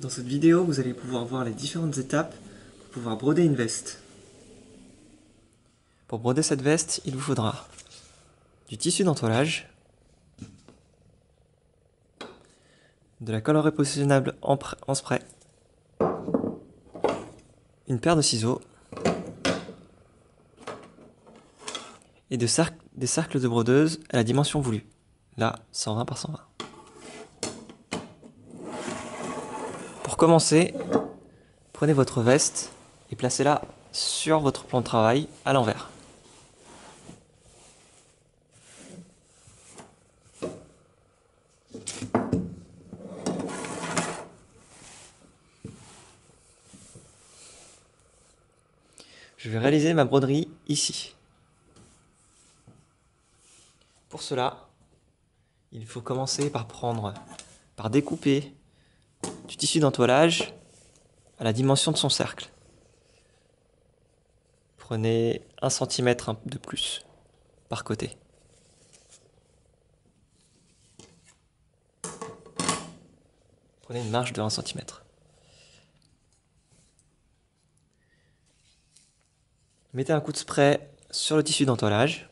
Dans cette vidéo, vous allez pouvoir voir les différentes étapes pour pouvoir broder une veste. Pour broder cette veste, il vous faudra du tissu d'entoilage, de la colle repositionnable en spray, une paire de ciseaux et des cercles de brodeuse à la dimension voulue. Là, 120 par 120. Pour commencer, prenez votre veste et placez-la sur votre plan de travail à l'envers. Je vais réaliser ma broderie ici. Pour cela, il faut commencer par découper du tissu d'entoilage à la dimension de son cercle. Prenez 1 cm de plus par côté. Prenez une marge de 1 cm. Mettez un coup de spray sur le tissu d'entoilage.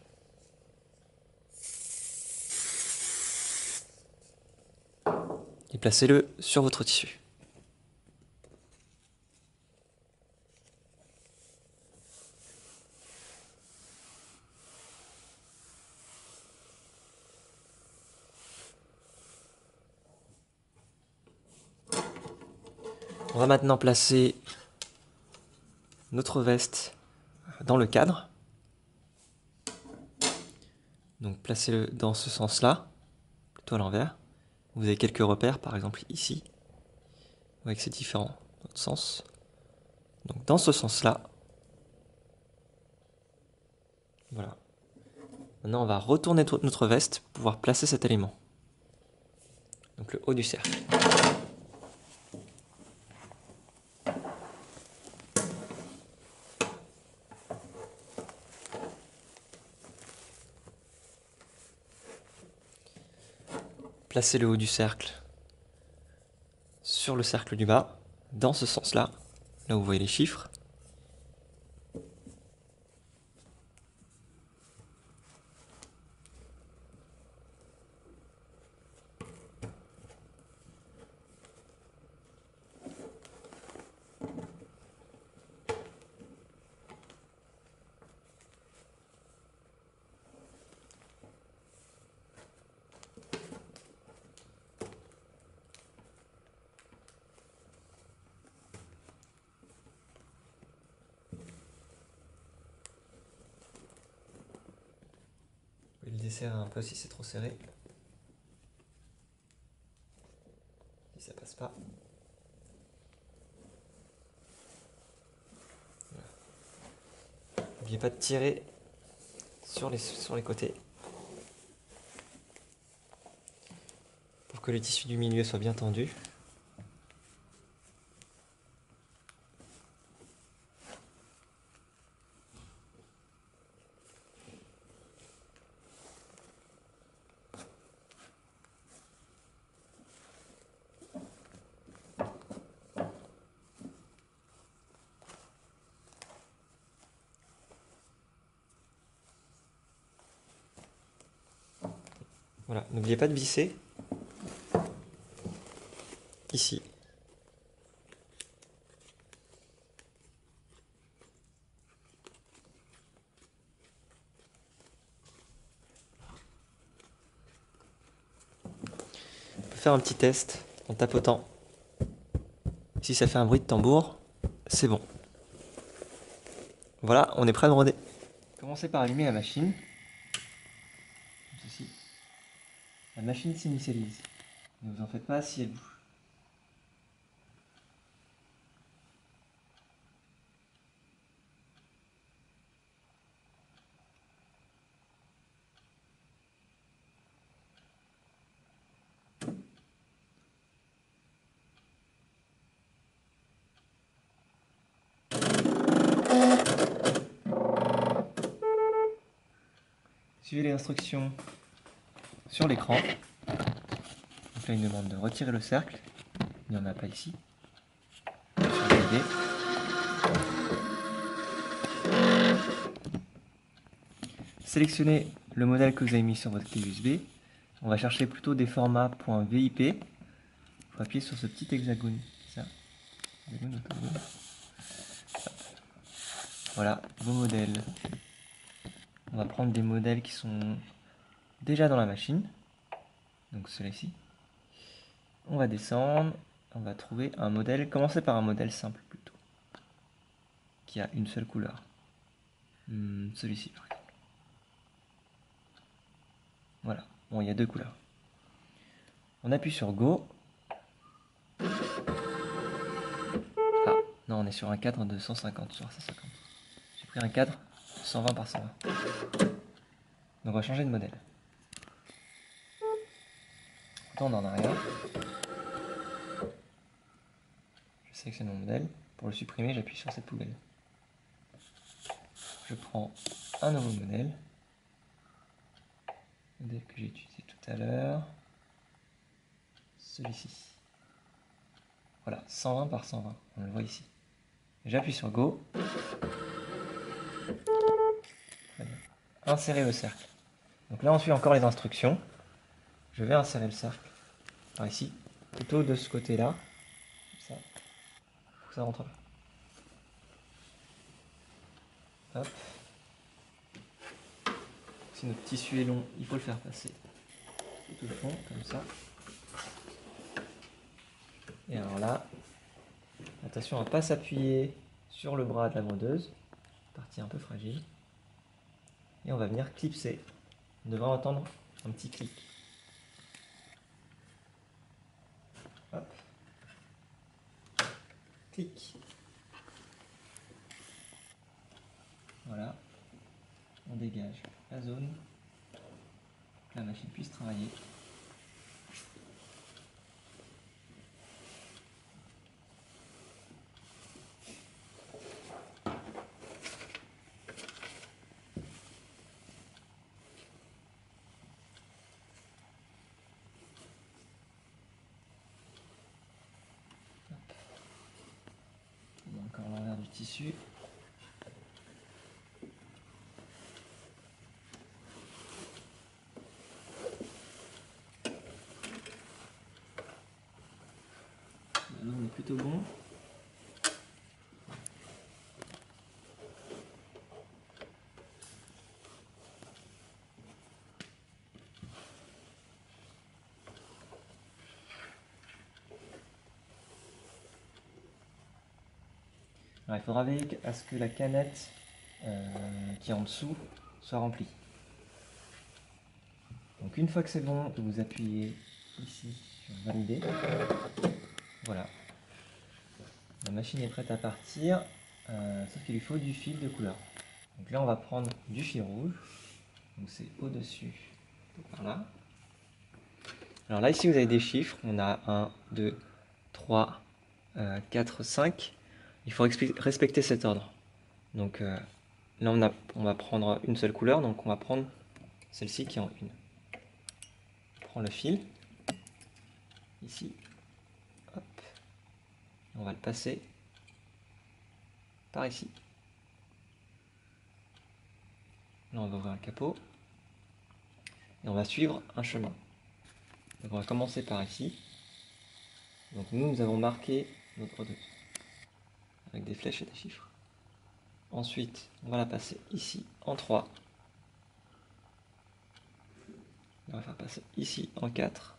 Et placez-le sur votre tissu. On va maintenant placer notre veste dans le cadre. Donc placez-le dans ce sens-là, plutôt à l'envers. Vous avez quelques repères, par exemple ici. Vous voyez que c'est différent dans l'autre sens. Donc dans ce sens-là. Voilà. Maintenant on va retourner notre veste pour pouvoir placer cet élément. Donc le haut du cercle. Placez le haut du cercle sur le cercle du bas, dans ce sens-là, là où vous voyez les chiffres. Vous pouvez le desserrer un peu si c'est trop serré. Si ça passe pas. Voilà. N'oubliez pas de tirer sur les côtés pour que le tissu du milieu soit bien tendu. Voilà, n'oubliez pas de visser ici. On peut faire un petit test en tapotant. Si ça fait un bruit de tambour, c'est bon. Voilà, on est prêt à broder. Commencez par allumer la machine. Comme ceci. La machine s'initialise. Ne vous en faites pas si elle bouge. Suivez les instructions sur l'écran. Donc là, il nous demande de retirer le cercle. Il n'y en a pas ici. CD. Sélectionnez le modèle que vous avez mis sur votre clé USB. On va chercher plutôt des formats .vip. Il faut appuyer sur ce petit hexagone. Ça. Voilà, vos modèles. On va prendre des modèles qui sont déjà dans la machine. Donc celui-ci. On va descendre. On va trouver un modèle. Commencez par un modèle simple plutôt. Qui a une seule couleur. Celui-ci par exemple. Voilà. Bon, il y a deux couleurs. On appuie sur Go. Ah, non, on est sur un cadre de 150 sur 150. J'ai pris un cadre 120 par 120. Donc on va changer de modèle. Retourne en arrière. Je sélectionne mon modèle. Pour le supprimer, j'appuie sur cette poubelle. Je prends un nouveau modèle. Modèle que j'ai utilisé tout à l'heure. Celui-ci. Voilà, 120 par 120. On le voit ici. J'appuie sur Go. Très bien. Insérer le cercle. Donc là, on suit encore les instructions. Je vais insérer le cercle par ici, plutôt de ce côté-là. Ça. Faut que ça rentre là. Hop. Si notre tissu est long, il faut le faire passer tout au fond, comme ça. Et alors là, attention à ne pas s'appuyer sur le bras de la brodeuse, partie un peu fragile. Et on va venir clipser. On devrait entendre un petit clic. Hop. Clic. Voilà. On dégage la zone pour que la machine puisse travailler. On a encore l'envers du tissu. Là, on est plutôt bon. Alors, il faudra veiller à ce que la canette qui est en dessous soit remplie. Donc une fois que c'est bon, vous appuyez ici sur valider. Voilà. La machine est prête à partir, sauf qu'il lui faut du fil de couleur. Donc là on va prendre du fil rouge. Donc c'est au-dessus, par là. Alors là ici vous avez des chiffres. On a 1, 2, 3, 4, 5. Il faut respecter cet ordre. Donc là on va prendre une seule couleur, donc on va prendre celle-ci qui est en une. On prend le fil, ici, hop, on va le passer par ici. Là on va ouvrir le capot, et on va suivre un chemin. Donc on va commencer par ici. Donc nous avons marqué notre brodeuse, avec des flèches et des chiffres. Ensuite, on va la passer ici en 3. On va faire passer ici en 4.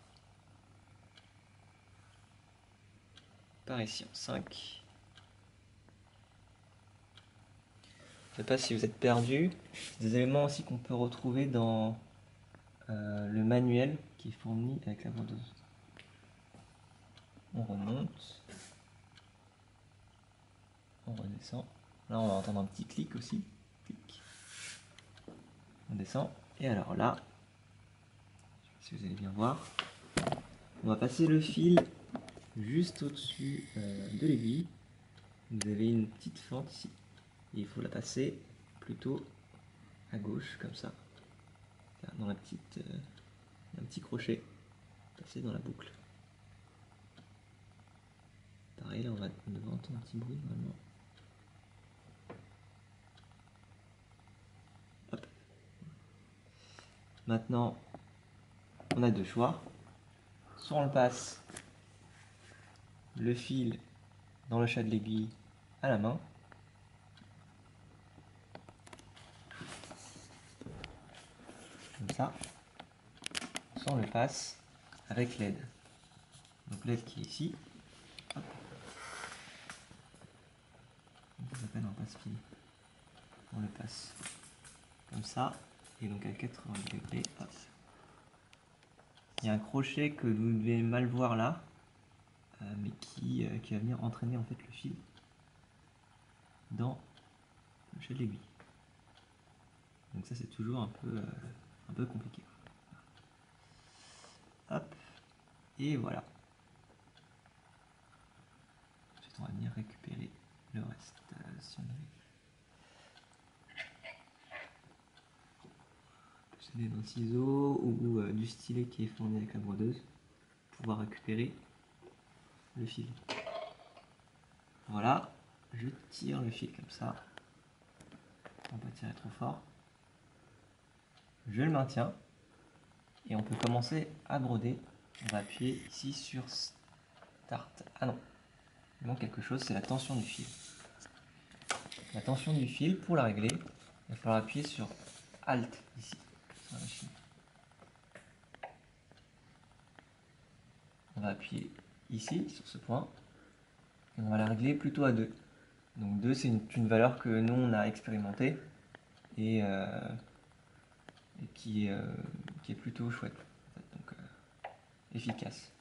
Par ici en 5. Je ne sais pas si vous êtes perdu. C'est des éléments aussi qu'on peut retrouver dans le manuel qui est fourni avec la brodeuse. On remonte. On redescend. Là, on va entendre un petit clic aussi. Clic. On descend. Et alors là, je sais pas si vous allez bien voir, on va passer le fil juste au-dessus de l'aiguille. Vous avez une petite fente ici. Et il faut la passer plutôt à gauche, comme ça. Dans la petite, un petit crochet. Passer dans la boucle. Pareil, là, on devrait entendre un petit bruit normalement. Hop. Maintenant, on a deux choix. Soit on le passe le fil dans le chat de l'aiguille à la main, comme ça, soit on le passe avec l'aide. Donc l'aide qui est ici. Hop. Ça s'appelle un passe-fil. On le passe comme ça, et donc à 80 degrés, hop. Il y a un crochet que vous devez mal voir là, mais qui va venir entraîner en fait le fil dans le chat de l'aiguille. Donc ça c'est toujours un peu compliqué. Hop, et voilà. Ensuite on va venir récupérer le reste. Si on avait d'un ciseau ou du stylet qui est fourni avec la brodeuse pour pouvoir récupérer le fil. Voilà, je tire le fil comme ça. On va pas tirer trop fort. Je le maintiens et on peut commencer à broder. On va appuyer ici sur Start. Ah non, il manque quelque chose, c'est la tension du fil. La tension du fil, pour la régler, il va falloir appuyer sur Alt ici, sur la machine. On va appuyer ici, sur ce point, et on va la régler plutôt à 2. Donc 2, c'est une valeur que nous, on a expérimentée et qui est plutôt chouette, en fait, donc efficace.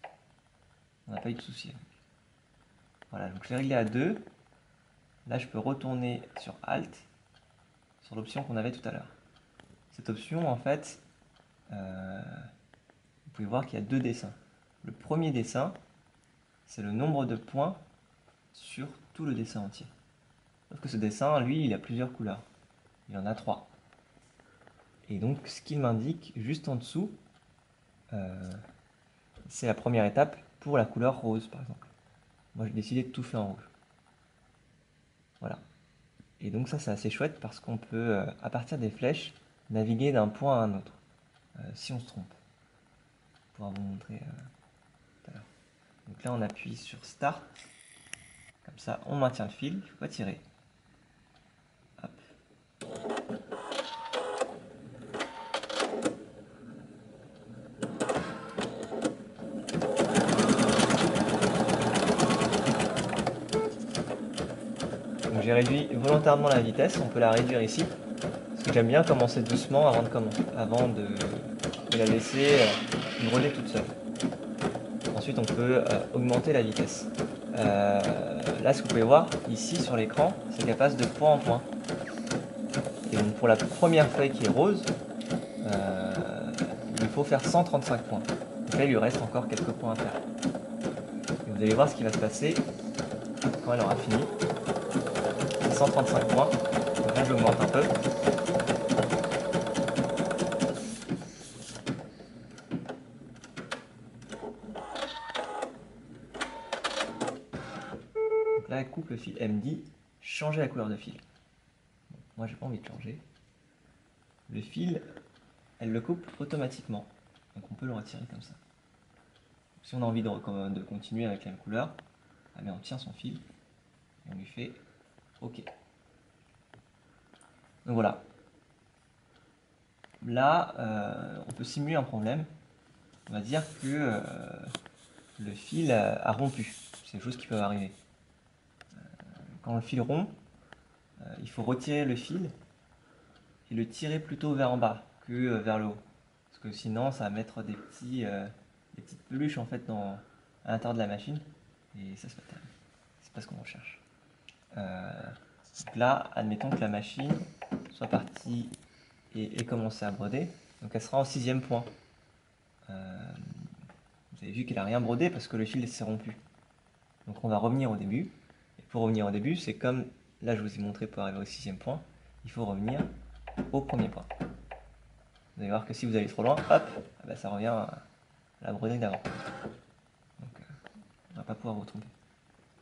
On n'a pas eu de soucis avec. Voilà, donc je l'ai réglé à 2. Là, je peux retourner sur Alt, sur l'option qu'on avait tout à l'heure. Cette option, en fait, vous pouvez voir qu'il y a deux dessins. Le premier dessin, c'est le nombre de points sur tout le dessin entier. Sauf que ce dessin, lui, il a plusieurs couleurs. Il y en a 3. Et donc, ce qu'il m'indique juste en dessous, c'est la première étape pour la couleur rose, par exemple. Moi, j'ai décidé de tout faire en rouge. Voilà. Et donc ça, c'est assez chouette parce qu'on peut, à partir des flèches, naviguer d'un point à un autre, si on se trompe. Je pourrai vous montrer tout à l'heure. Donc là, on appuie sur Start. Comme ça, on maintient le fil, il ne faut pas tirer. Hop. Donc j'ai réduit volontairement la vitesse, on peut la réduire ici. Parce que j'aime bien commencer doucement avant de la laisser broder toute seule. Ensuite, on peut augmenter la vitesse. Là, ce que vous pouvez voir ici sur l'écran, c'est qu'elle passe de point en point. Et donc pour la première feuille qui est rose, il faut faire 135 points. Donc là, il lui reste encore quelques points à faire. Et vous allez voir ce qui va se passer quand elle aura fini. 135 points. Donc là, j'augmente un peu. Donc là, elle coupe le fil. Elle me dit changer la couleur de fil. Bon, moi, j'ai pas envie de changer. Le fil, elle le coupe automatiquement. Donc on peut le retirer comme ça. Si on a envie de continuer avec la même couleur, eh bien on tient son fil et on lui fait OK. Donc voilà. Là, on peut simuler un problème. On va dire que le fil a rompu. C'est des choses qui peuvent arriver. Quand le fil rompt, il faut retirer le fil et le tirer plutôt vers en bas que vers le haut. Parce que sinon, ça va mettre des petites peluches en fait à l'intérieur de la machine. Et ça, c'est pas terrible. C'est pas ce qu'on recherche. Donc là, admettons que la machine soit partie et commencé à broder. Donc elle sera en 6e point. Vous avez vu qu'elle n'a rien brodé parce que le fil s'est rompu. Donc on va revenir au début. Et pour revenir au début, c'est comme là je vous ai montré pour arriver au 6e point. Il faut revenir au premier point. Vous allez voir que si vous allez trop loin, hop, ben ça revient à la broderie d'avant. Donc on ne va pas pouvoir vous tromper.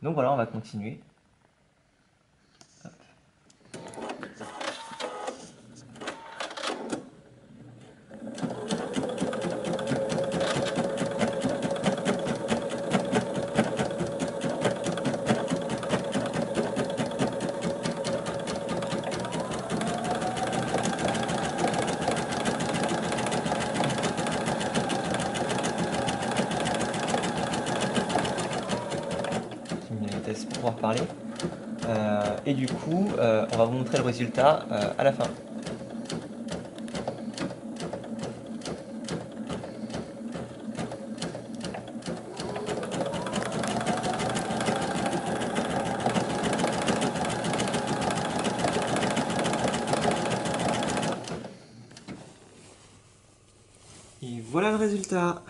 Donc voilà, on va continuer. pouvoir parler. Et du coup, on va vous montrer le résultat à la fin. Et voilà le résultat.